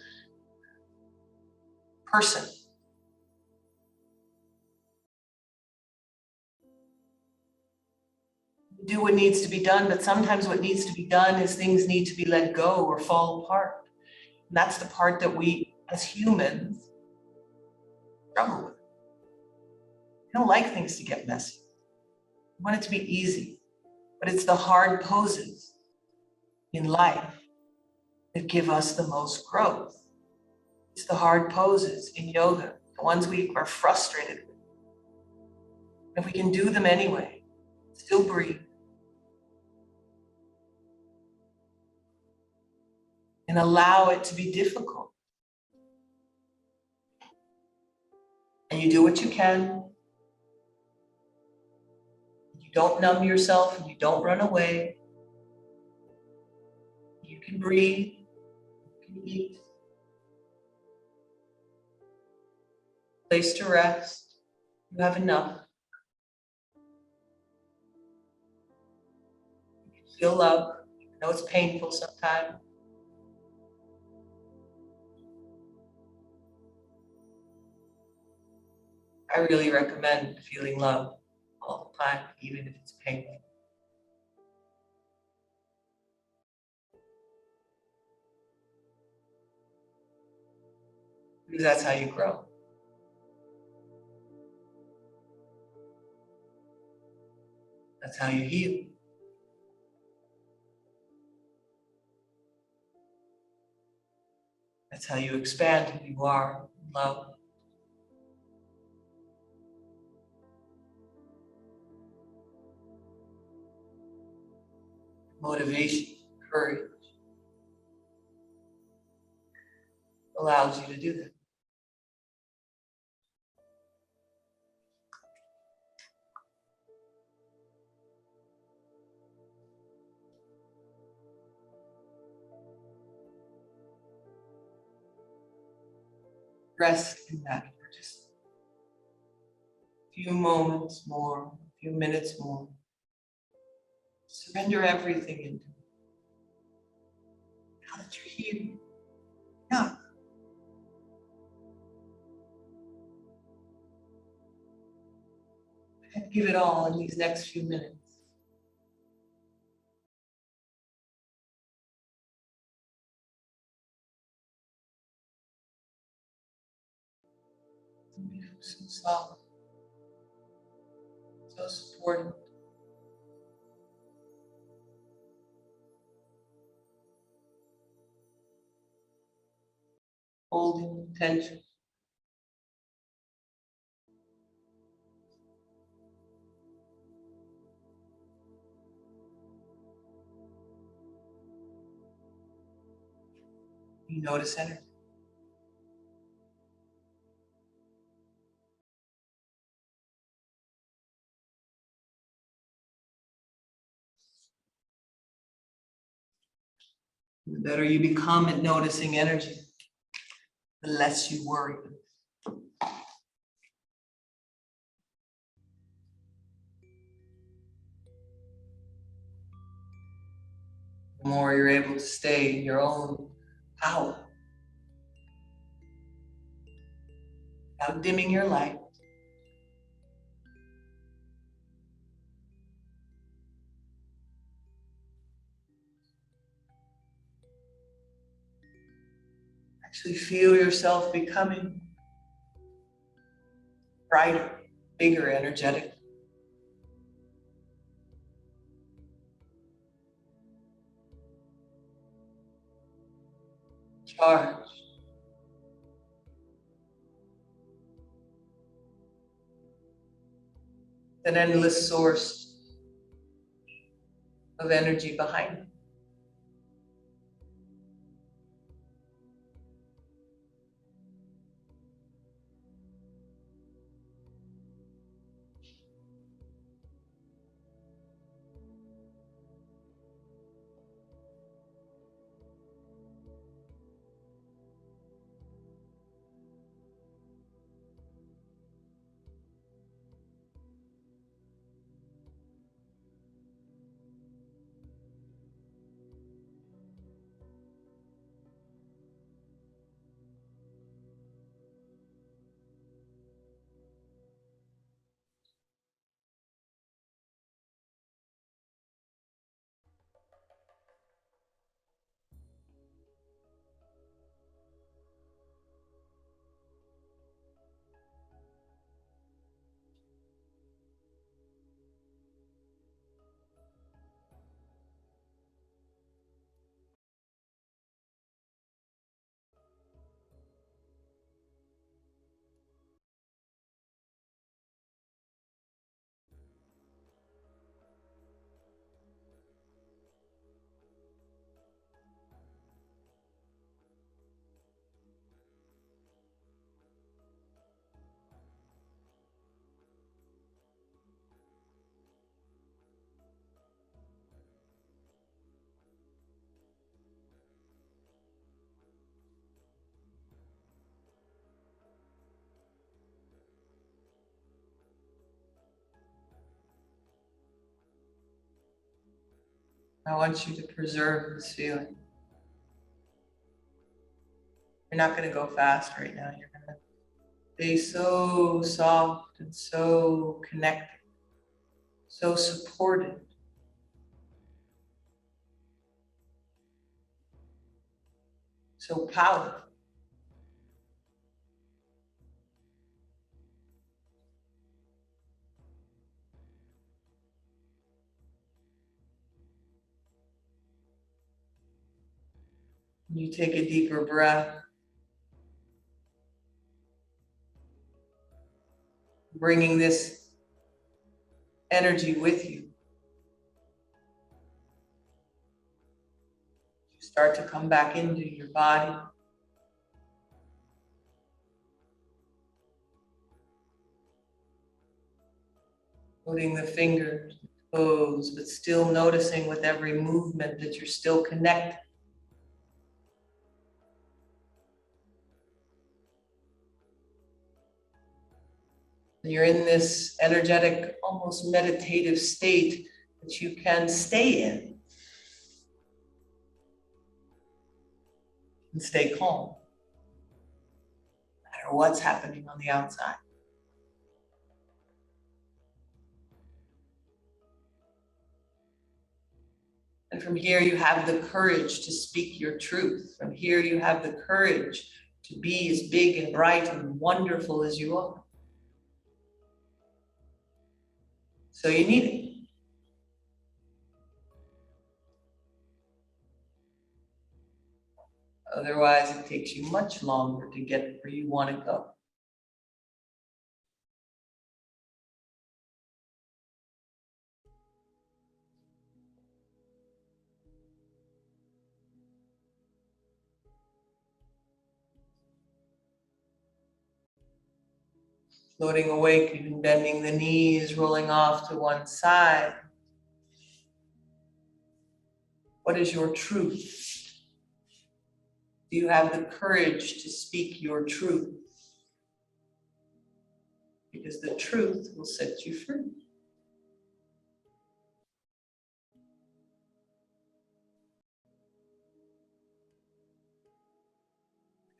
person. Do what needs to be done, but sometimes what needs to be done is things need to be let go or fall apart. And that's the part that we, as humans, struggle with. We don't like things to get messy. We want it to be easy, but it's the hard poses in life that give us the most growth. It's the hard poses in yoga, the ones we are frustrated with. If we can do them anyway, still breathe, and allow it to be difficult. And you do what you can. You don't numb yourself and you don't run away. You can breathe, you can eat. Place to rest. You have enough. You can feel love. I know it's painful sometimes. I really recommend feeling love all the time, even if it's painful. Because that's how you grow. That's how you heal. That's how you expand who you are in love. Motivation, courage allows you to do that. rest in that for just a few moments more, a few minutes more. Surrender everything into it. Now that you're here, yeah. And give it all in these next few minutes. So soft, so supportive. Holding tension. You notice energy. The better you become at noticing energy, the less you worry. The more you're able to stay in your own power without dimming your light. Actually feel yourself becoming brighter, bigger, energetic. Charged. An endless source of energy behind it. I want you to preserve this feeling. You're not going to go fast right now. You're going to stay so soft and so connected, so supported. So powerful. You take a deeper breath, bringing this energy with you. You start to come back into your body. Putting the fingers, toes, but still noticing with every movement that you're still connected. You're in this energetic, almost meditative state that you can stay in and stay calm, no matter what's happening on the outside. And from here, you have the courage to speak your truth. From here, you have the courage to be as big and bright and wonderful as you are. So you need it. Otherwise, it takes you much longer to get where you want to go. Floating awake, even bending the knees, rolling off to one side. What is your truth? Do you have the courage to speak your truth? Because the truth will set you free.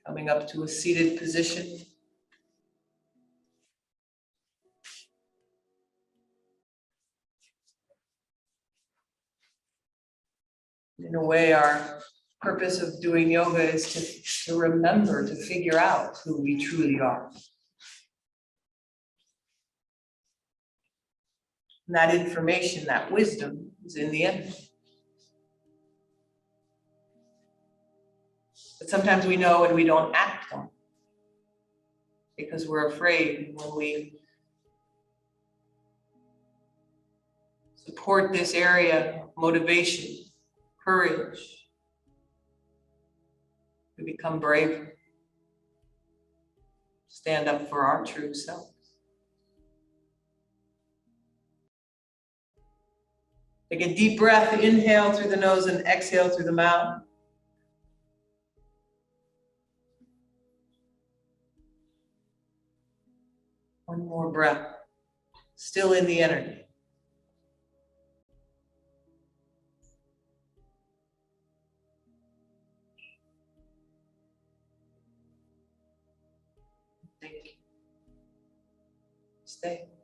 Coming up to a seated position. In a way, our purpose of doing yoga is to remember, to figure out who we truly are. And that information, that wisdom, is in the end. But sometimes we know and we don't act on it because we're afraid. When we support this area of motivation, courage, we become braver. Stand up for our true self. Take a deep breath, inhale through the nose and exhale through the mouth. One more breath, still in the energy. Thank you. Stay.